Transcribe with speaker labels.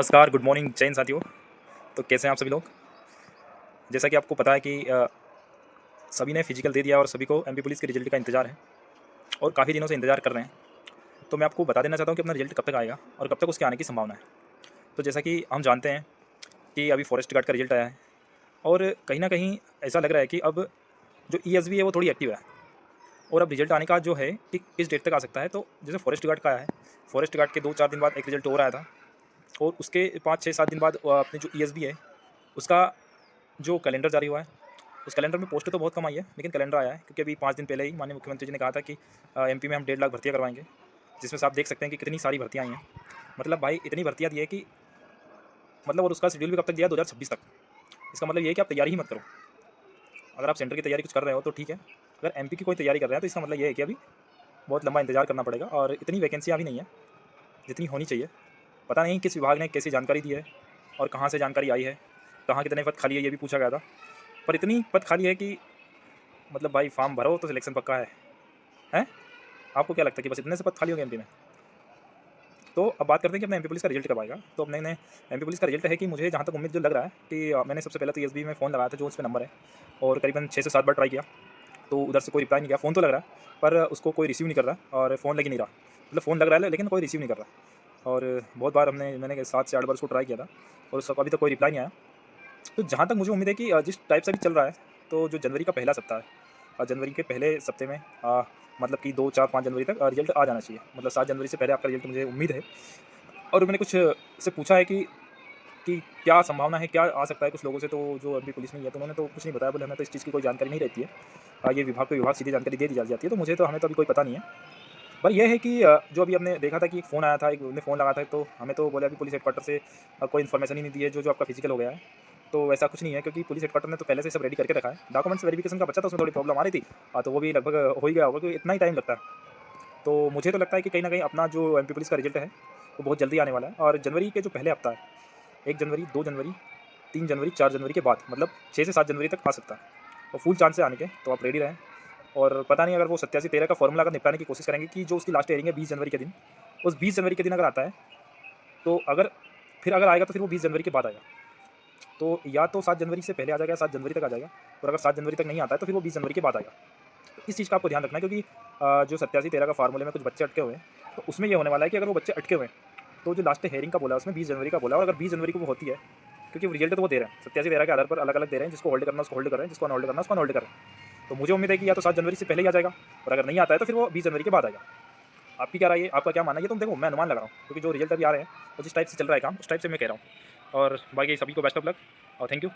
Speaker 1: नमस्कार, good morning जय हिंद साथियों। तो कैसे हैं आप सभी लोग? जैसा कि आपको पता है कि सभी ने फिजिकल दे दिया और सभी को एमपी पुलिस के रिजल्ट का इंतज़ार है और काफ़ी दिनों से इंतज़ार कर रहे हैं। तो मैं आपको बता देना चाहता हूँ कि अपना रिजल्ट कब तक आएगा और कब तक उसके आने की संभावना है। तो जैसा कि हम जानते हैं कि अभी फॉरेस्ट गार्ड का रिजल्ट आया है और कहीं न कहीं ऐसा लग रहा है कि अब जो ईएसवी है वो थोड़ी एक्टिव है और अब रिजल्ट आने का जो है कि किस डेट तक आ सकता है। तो जैसे फॉरेस्ट गार्ड का आया है, फॉरेस्ट गार्ड के 2-4 दिन बाद एक रिजल्ट और आया था और उसके 5-6-7 दिन बाद अपने जो ईएसवी है उसका जो कैलेंडर जारी हुआ है, उस कैलेंडर में पोस्ट तो बहुत कम आई है, लेकिन कैलेंडर आया है क्योंकि अभी 5 दिन पहले ही माननीय मुख्यमंत्री जी ने कहा था कि एमपी में हम 1.5 लाख भर्तियाँ करवाएंगे, जिसमें से आप देख सकते हैं कि कितनी सारी भर्तियाँ आई हैं। मतलब भाई इतनी भर्तियाँ दी है कि मतलब और उसका शेड्यूल भी कब तक दिया है 2026 तक। इसका मतलब ये है कि आप तैयारी ही मत करो। अगर आप सेंटर की तैयारी कुछ कर रहे हो तो ठीक है, अगर एमपी की कोई तैयारी कर रहे हैं तो इसका मतलब ये है कि अभी बहुत लंबा इंतजार करना पड़ेगा और इतनी वैकेंसियाँ भी नहीं है जितनी होनी चाहिए। पता नहीं किस विभाग ने कैसी जानकारी दी है और कहाँ से जानकारी आई है, कहाँ कितने पद खाली है ये भी पूछा गया था, पर इतनी पद खाली है कि मतलब भाई फॉर्म भरो तो सिलेक्शन पक्का है। हैं? आपको क्या लगता है कि बस इतने से पद खाली हो गए एमपी में? तो अब बात करते हैं कि अपने एमपी पुलिस का रिजल्ट कब आएगा। तो अपने ने एमपी पुलिस का रिजल्ट है कि मुझे जहाँ तक उम्मीद जो लग रहा है कि मैंने सबसे पहले तो एसबी में फ़ोन लगाया था जो उस पर नंबर है और करीबन 6 से 7 बार ट्राई किया, तो उधर से कोई रिप्लाई नहीं किया। फ़ोन तो लग रहा है पर उसको कोई रिसीव नहीं कर रहा और फ़ोन लग ही नहीं रहा, मतलब फ़ोन लग रहा है लेकिन कोई रिसीव नहीं कर रहा। और बहुत बार मैंने 7 से 8 बार उसको ट्राई किया था और उसका अभी तक कोई रिप्लाई नहीं आया। तो जहाँ तक मुझे उम्मीद है कि जिस टाइप से अभी चल रहा है, तो जो जनवरी का पहला सप्ताह है, जनवरी के पहले सप्ते में मतलब कि 2, 4, 5 जनवरी तक रिजल्ट आ जाना चाहिए। मतलब 7 जनवरी से पहले आपका रिजल्ट मुझे उम्मीद है। और मैंने कुछ से पूछा है कि क्या संभावना है, क्या आ सकता है कुछ लोगों से, तो जो अभी पुलिस में ही है तो उन्होंने तो कुछ नहीं बताया, बोले हमें तो इस चीज़ की कोई जानकारी नहीं रहती है। ये विभाग को विभाग सीधी जानकारी दे दी जाती है, तो मुझे तो हमें तो अभी कोई पता नहीं है। पर यह है कि जो अभी हमने देखा था कि एक फ़ोन आया था, एक ने फ़ोन लगाया था, तो हमें तो बोले अभी पुलिस हेडक्वार्टर से कोई इन्फॉर्मेशन ही नहीं दी है जो आपका फिजिकल हो गया है। तो वैसा कुछ नहीं है क्योंकि पुलिस हेडक्वार्टर ने तो पहले से सब रेडी करके रखा है। डॉक्यूमेंट्स वेरिफिकेशन का बच्चा था, उसमें थोड़ी प्रॉब्लम आ रही थी। तो वो भी लगभग हो ही गया होगा क्योंकि इतना ही टाइम लगता है। तो मुझे तो लगता है कि कहीं न कहीं अपना जो एमपी पुलिस का रिजल्ट है वो बहुत जल्दी आने वाला है और जनवरी के जो पहले हफ्ता है, 1 जनवरी, 2 जनवरी, 3 जनवरी, 4 जनवरी के बाद मतलब 6 से 7 जनवरी तक आ सकता है और फुल चांस है आने के, तो आप रेडी रहें। और पता नहीं अगर वो 87-13 का फॉर्मूला अगर निपटाने की कोशिश करेंगे कि जो उसकी लास्ट हियरिंग है 20 जनवरी के दिन, उस 20 जनवरी के दिन अगर आता है, तो अगर आएगा तो फिर वो 20 जनवरी के बाद आएगा। तो या तो 7 जनवरी से पहले आ जाएगा, 7 जनवरी तक आ जाएगा, और अगर 7 जनवरी तक नहीं आता है तो फिर वो 20 जनवरी के बाद आएगा। तो इस चीज़ का आपको ध्यान रखना है क्योंकि जो 87-13 का फार्मूले में कुछ बच्चे अटके हुए हैं, तो उसमें ये होने वाला है कि अगर वो बच्चे अटके हुए हैं, तो जो लास्ट हेयरिंग का बोला है उसमें 20 जनवरी का बोला है और अगर 20 जनवरी को वो होती है, क्योंकि वो रिजल्ट तो वो दे रहे हैं 87-13 के आधार पर अलग-अलग दे रहे हैं, जिसको होल्ड करना उसको होल्ड कर रहे हैं, जिसको अनहोल्ड करना उसको अनहोल्ड कर रहे हैं। तो मुझे उम्मीद है कि या तो 7 जनवरी से पहले ही आ जाएगा और अगर नहीं आता है तो फिर वो 20 जनवरी के बाद आएगा। आपकी क्या राय है? आपका क्या मानना है? ये तो देखो मैं अनुमान लगा रहा हूँ क्योंकि जो रिजल्ट अभी आ रहे हैं और जिस टाइप से चल रहा है काम उस टाइप से मैं कह रहा हूँ। और बाकी सभी को बेस्ट ऑफ लक और थैंक यू।